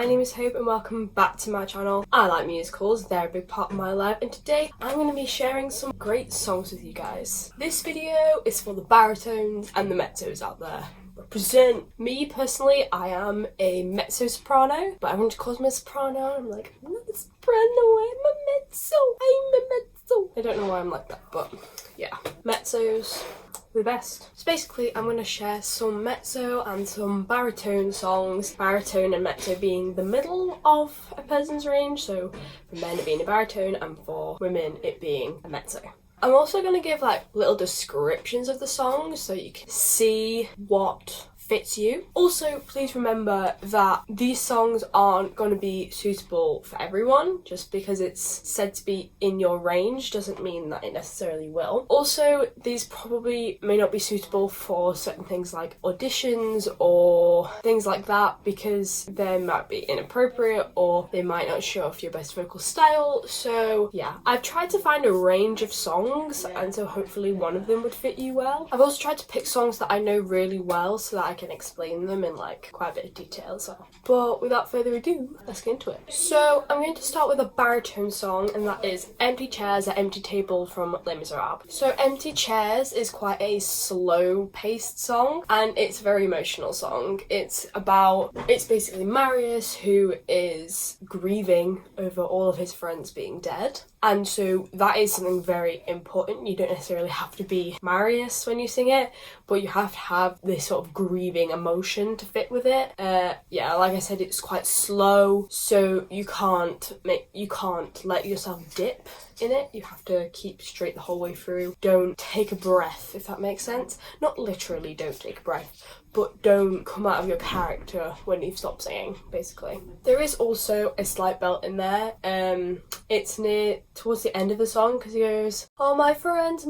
my name is Hope and welcome back to my channel. I like musicals, they're a big part of my life, and today I'm going to be sharing some great songs with you guys. This video is for the Baritones and the Mezzos out there. Represent. Me personally, I am a mezzo soprano, but everyone calls me a soprano and I'm like, I'm not a soprano, I'm a mezzo, I'm a mezzo. I don't know why I'm like that, but yeah. Mezzos, the best. So basically I'm going to share some mezzo and some baritone songs, baritone and mezzo being the middle of a person's range, so for men it being a baritone and for women it being a mezzo. I'm also going to give like little descriptions of the songs so you can see what fits you. Also, please remember that these songs aren't going to be suitable for everyone. Just because it's said to be in your range doesn't mean that it necessarily will. Also, these probably may not be suitable for certain things like auditions or things like that because they might be inappropriate or they might not show off your best vocal style. So yeah, I've tried to find a range of songs and so hopefully one of them would fit you well. I've also tried to pick songs that I know really well so that I can explain them in like quite a bit of detail as well. But without further ado, let's get into it. So I'm going to start with a baritone song, and that is Empty Chairs at Empty Table from Les Miserables. So Empty Chairs is quite a slow paced song and it's a very emotional song. It's basically Marius who is grieving over all of his friends being dead. And so that is something very important. You don't necessarily have to be Marius when you sing it, but you have to have this sort of grieving emotion to fit with it. Yeah, like I said, it's quite slow, so you can't let yourself dip in it. You have to keep straight the whole way through. Don't take a breath, if that makes sense. Not literally don't take a breath, but don't come out of your character when you've stopped singing, basically. There is also a slight belt in there. It's towards the end of the song because he goes, "Oh my friends,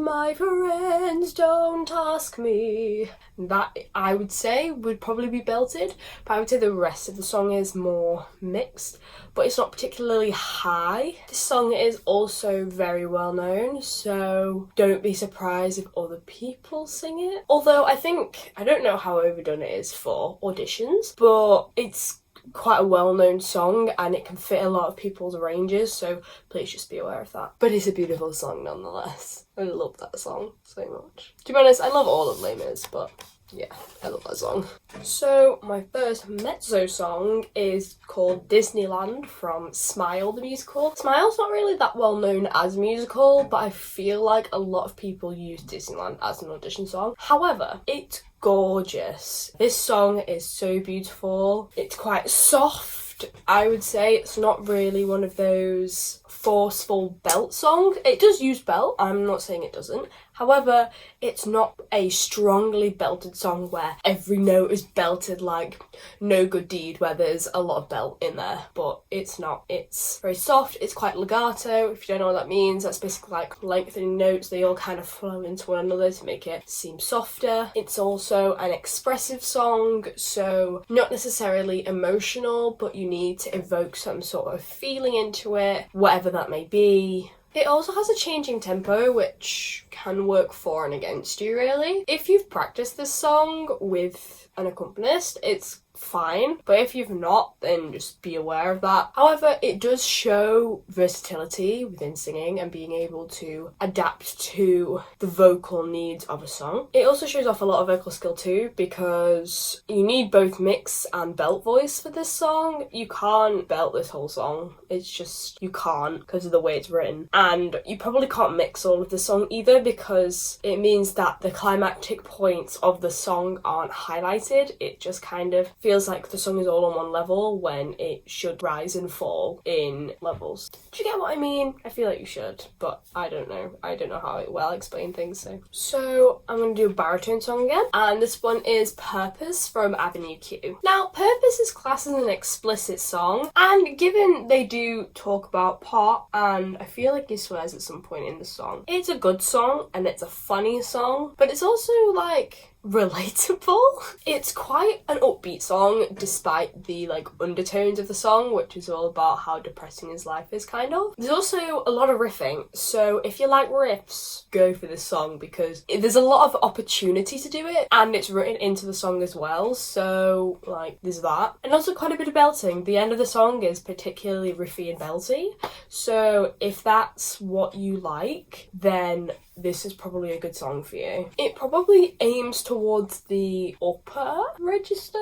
don't ask me." That, I would say, would probably be belted, but I would say the rest of the song is more mixed, but it's not particularly high. This song is also very well known, so don't be surprised if other people sing it. Although I don't know how overdone it is for auditions, but it's quite a well-known song and it can fit a lot of people's ranges, so please just be aware of that. But it's a beautiful song nonetheless. I love that song so much. To be honest, I love all of Les Mis, but yeah, I love that song. So my first mezzo song is called Disneyland from Smile the musical. Smile's not really that well known as a musical, but I feel like a lot of people use Disneyland as an audition song. However, it's gorgeous. This song is so beautiful. It's quite soft, I would say. It's not really one of those forceful belt songs. It does use belt, I'm not saying it doesn't. However, it's not a strongly belted song where every note is belted like No Good Deed, where there's a lot of belt in there, but it's not. It's very soft, it's quite legato. If you don't know what that means, that's basically like lengthening notes. They all kind of flow into one another to make it seem softer. It's also an expressive song, so not necessarily emotional, but you need to evoke some sort of feeling into it, whatever that may be. It also has a changing tempo, which can work for and against you, really. If you've practiced this song with an accompanist, it's fine, but if you've not, then just be aware of that. However, it does show versatility within singing and being able to adapt to the vocal needs of a song. It also shows off a lot of vocal skill too, because you need both mix and belt voice for this song. You can't belt this whole song. It's just, you can't because of the way it's written. And you probably can't mix all of the song either because it means that the climactic points of the song aren't highlighted. It just kind of feels like the song is all on one level when it should rise and fall in levels. Do you get what I mean? I feel like you should, but I don't know. I don't know how I well explain things, so I'm going to do a baritone song again, and this one is Purpose from Avenue Q. Now, Purpose is classed as an explicit song, and given they do talk about pot, and I feel like he swears at some point in the song, it's a good song, and it's a funny song, but it's also like relatable. It's quite an upbeat song despite the like undertones of the song, which is all about how depressing his life is, kind of. There's also a lot of riffing, so if you like riffs, go for this song because there's a lot of opportunity to do it and it's written into the song as well, so like there's that. And also quite a bit of belting. The end of the song is particularly riffy and belty, so if that's what you like, then this is probably a good song for you. It probably aims towards the upper register.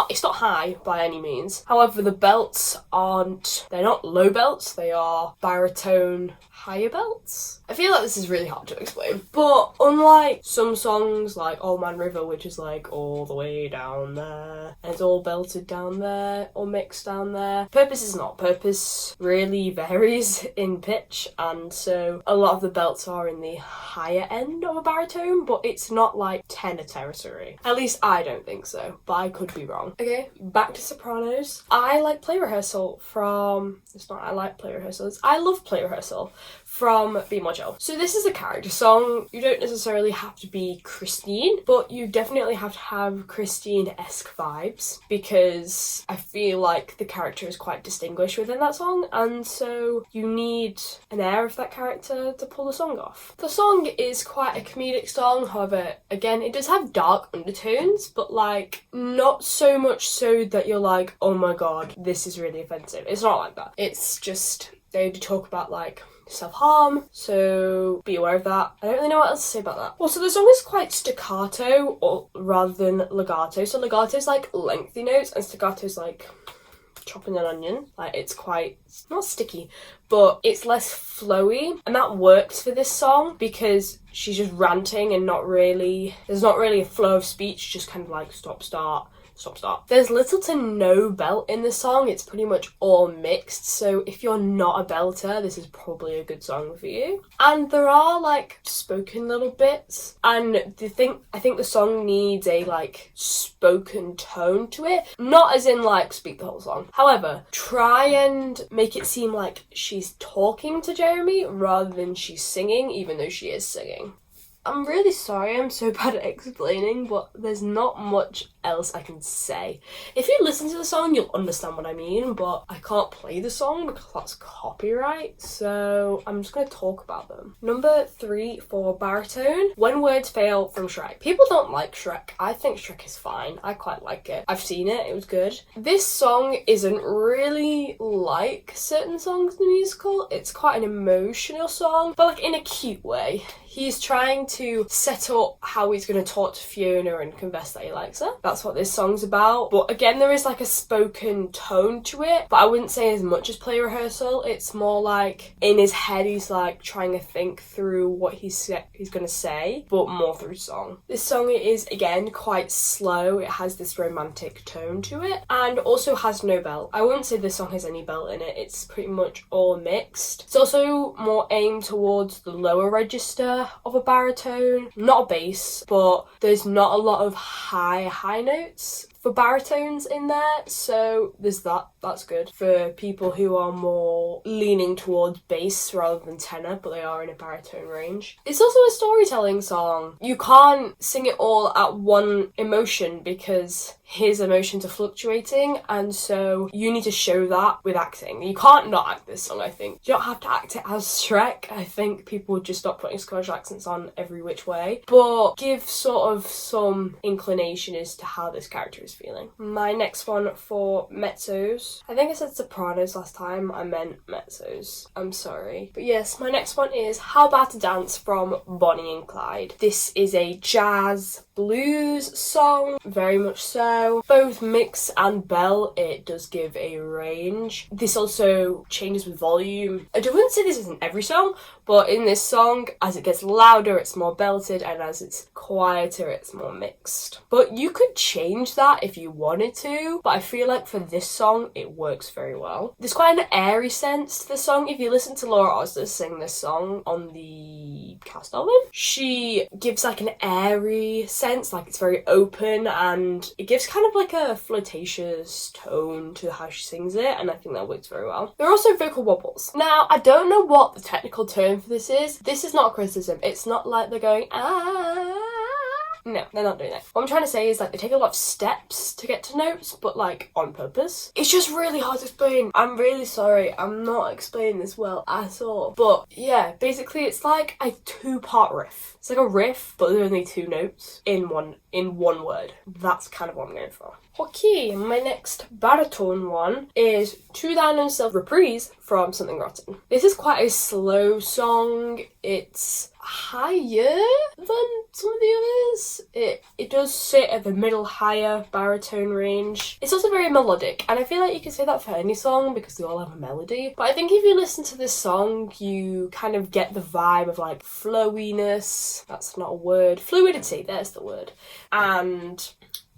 It's not high by any means. However, the belts they're not low belts, they are baritone higher belts. I feel like this is really hard to explain, but unlike some songs like Old Man River, which is like all the way down there, and it's all belted down there, or mixed down there, Purpose is not. Purpose really varies in pitch, and so a lot of the belts are in the higher end of a baritone, but it's not like tenor territory. At least I don't think so, but I could be wrong. Okay, back to Sopranos. I like Play Rehearsal I love Play Rehearsal from Be More Chill. So this is a character song. You don't necessarily have to be Christine, but you definitely have to have Christine-esque vibes because I feel like the character is quite distinguished within that song, and so you need an air of that character to pull the song off. The song is quite a comedic song, however, again, it does have dark undertones, but like not so much so that you're like, oh my god, this is really offensive. It's not like that. It's just, they do talk about like self-harm, so be aware of that. I don't really know what else to say about that. Also, the song is quite staccato rather than legato. So legato is like lengthy notes and staccato is like chopping an onion. Like it's not sticky, but it's less flowy, and that works for this song because she's just ranting and there's not really a flow of speech, just kind of like stop, start. There's little to no belt in the song. It's pretty much all mixed, so if you're not a belter, this is probably a good song for you. And there are like spoken little bits, and I think the song needs a like spoken tone to it, not as in like speak the whole song. However, try and make it seem like she's talking to Jeremy rather than she's singing, even though she is singing. I'm really sorry I'm so bad at explaining, but there's not much else I can say. If you listen to the song, you'll understand what I mean, but I can't play the song because that's copyright, so I'm just going to talk about them. Number 3 for baritone, When Words Fail from Shrek. People don't like Shrek. I think Shrek is fine. I quite like it. I've seen it. It was good. This song isn't really like certain songs in the musical. It's quite an emotional song, but like in a cute way. He's trying to set up how he's going to talk to Fiona and confess that he likes her. That's what this song's about. But again, there is like a spoken tone to it, but I wouldn't say as much as Play Rehearsal. It's more like in his head he's like trying to think through what he's going to say, but more through song. This song is again quite slow. It has this romantic tone to it and also has no belt. I wouldn't say this song has any belt in it. It's pretty much all mixed. It's also more aimed towards the lower register of a baritone, not a bass, but there's not a lot of high notes for baritones in there, so there's that. That's good for people who are more leaning towards bass rather than tenor, but they are in a baritone range. It's also a storytelling song. You can't sing it all at one emotion because his emotions are fluctuating, and so you need to show that with acting. You can't not act this song, I think. You don't have to act it as Shrek. I think people would just stop putting Scottish accents on every which way, but give sort of some inclination as to how this character is feeling. My next one for Mezzos. I think I said Sopranos last time, I meant Mezzos. I'm sorry. But yes, my next one is How About to Dance from Bonnie and Clyde. This is a jazz blues song, very much so. Both mix and bell, it does give a range. This also changes with volume. I wouldn't say this is in every song, but in this song, as it gets louder, it's more belted, and as it's quieter, it's more mixed. But you could change that if you wanted to, but I feel like for this song, it works very well. There's quite an airy sense to the song. If you listen to Laura Osler sing this song on the cast album, she gives like an airy sense, like it's very open, and it gives kind of like a flirtatious tone to how she sings it, and I think that works very well. There are also vocal wobbles. Now, I don't know what the technical term for this is. This is not a criticism. It's not like they're going, ah. No, they're not doing that. What I'm trying to say is like they take a lot of steps to get to notes, but like on purpose. It's just really hard to explain. I'm really sorry, I'm not explaining this well at all. But yeah, basically it's like a 2-part riff. It's like a riff, but there's only 2 notes in one word. That's kind of what I'm going for. Okay, my next baritone one is To Thine Own Self Reprise from Something Rotten. This is quite a slow song. It's higher than some of the others. It does sit at the middle higher baritone range. It's also very melodic, and I feel like you can say that for any song because they all have a melody. But I think if you listen to this song, you kind of get the vibe of like flowiness. That's not a word. Fluidity, there's the word. And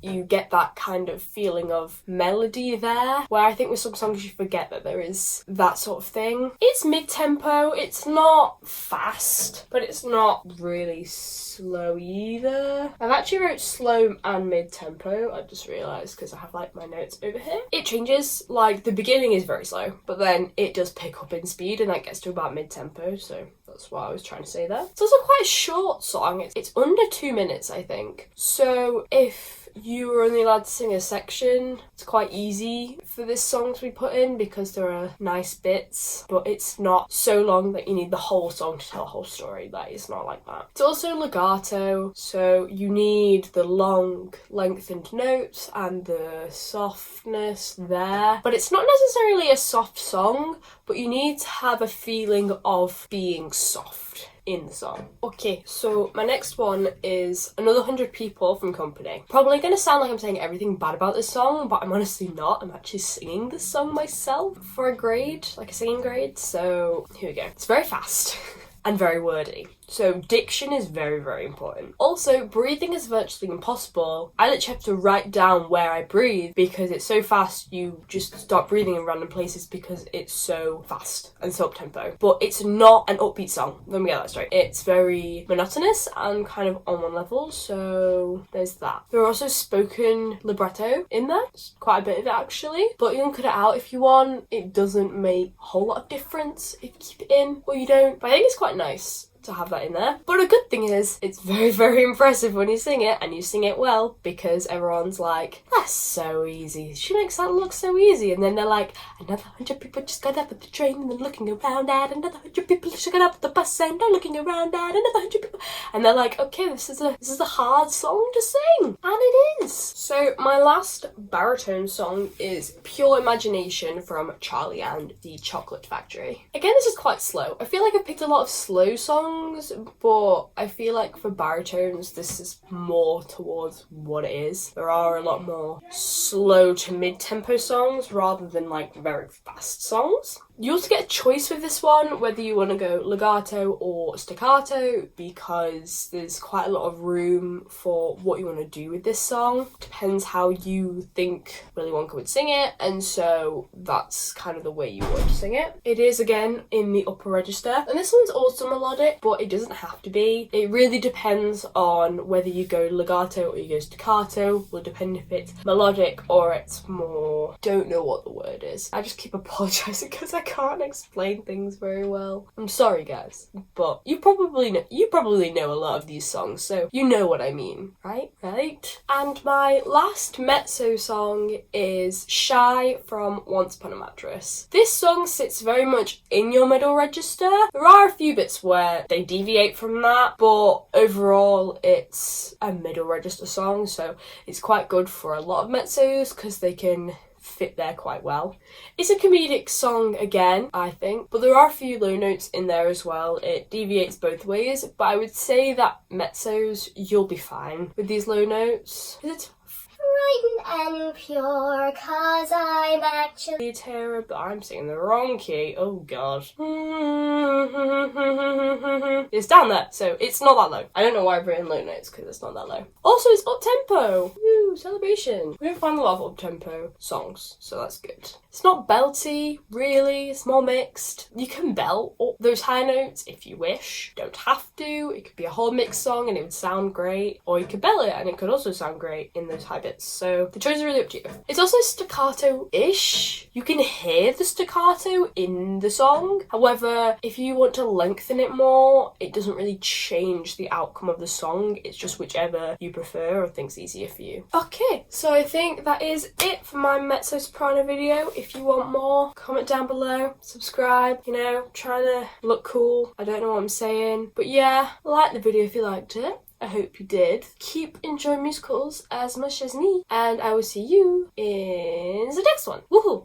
you get that kind of feeling of melody there, where I think with some songs you forget that there is that sort of thing. It's mid-tempo, it's not fast, but it's not really slow either. I've actually wrote slow and mid-tempo, I just realised because I have like my notes over here. It changes, like the beginning is very slow, but then it does pick up in speed and that gets to about mid-tempo, so that's what I was trying to say there. It's also quite a short song, it's under 2 minutes I think, so if you were only allowed to sing a section, it's quite easy for this song to be put in because there are nice bits, but it's not so long that you need the whole song to tell a whole story. Like, it's not like that. It's also legato, so you need the long lengthened notes and the softness there, but it's not necessarily a soft song, but you need to have a feeling of being soft in the song. Okay, so my next one is Another 100 People from Company. Probably gonna sound like I'm saying everything bad about this song, but I'm honestly not. I'm actually singing this song myself for a grade, like a singing grade, so here we go. It's very fast and very wordy. So diction is very, very important. Also, breathing is virtually impossible. I literally have to write down where I breathe because it's so fast you just start breathing in random places because it's so fast and so up-tempo. But it's not an upbeat song, let me get that straight. It's very monotonous and kind of on one level, so there's that. There are also spoken libretto in there, it's quite a bit of it actually, but you can cut it out if you want. It doesn't make a whole lot of difference if you keep it in or you don't, but I think it's quite nice to have that in there. But a good thing is, it's very, very impressive when you sing it, and you sing it well, because everyone's like, that's so easy. She makes that look so easy. And then they're like, another 100 people just got up at the train and they're looking around at another 100 people just got up at the bus and they're looking around at another 100 people. And they're like, okay, this is a hard song to sing. And it is. So my last baritone song is Pure Imagination from Charlie and the Chocolate Factory. Again, this is quite slow. I feel like I've picked a lot of slow songs, but I feel like for baritones this is more towards what it is. There are a lot more slow to mid-tempo songs rather than like very fast songs. You also get a choice with this one, whether you want to go legato or staccato, because there's quite a lot of room for what you want to do with this song. Depends how you think Willy Wonka would sing it, and so that's kind of the way you want to sing it. It is, again, in the upper register, and this one's also melodic, but it doesn't have to be. It really depends on whether you go legato or you go staccato. Will depend if it's melodic or it's more... don't know what the word is. I just keep apologising because I can't explain things very well. I'm sorry guys, but you probably know a lot of these songs, so you know what I mean, right? And my last mezzo song is Shy from Once Upon a Mattress. This song sits very much in your middle register. There are a few bits where they deviate from that, but overall it's a middle register song, so it's quite good for a lot of mezzos because they can fit there quite well. It's a comedic song again, I think, but there are a few low notes in there as well. It deviates both ways, but I would say that mezzos, you'll be fine with these low notes. It's Frightened and pure, 'cause I'm actually terrible. I'm singing the wrong key. Oh god. It's down there, so it's not that low. I don't know why I've written low notes because it's not that low. Also, it's up tempo. Woo, celebration. We don't find a lot of up tempo songs, so that's good. It's not belty, really. It's more mixed. You can belt up those high notes if you wish. Don't have to. It could be a whole mixed song and it would sound great, or you could belt it and it could also sound great in those high bits. So the choice is really up to you. It's also staccato-ish. You can hear the staccato in the song. However, If you want to lengthen it more, it doesn't really change the outcome of the song. It's just whichever you prefer or think's easier for you. Okay, so I think that is it for my mezzo soprano video. If you want more, comment down below, subscribe, you know, trying to look cool. I don't know what I'm saying, but yeah, like the video if you liked it. I hope you did. Keep enjoying musicals as much as me, and I will see you in the next one. Woohoo!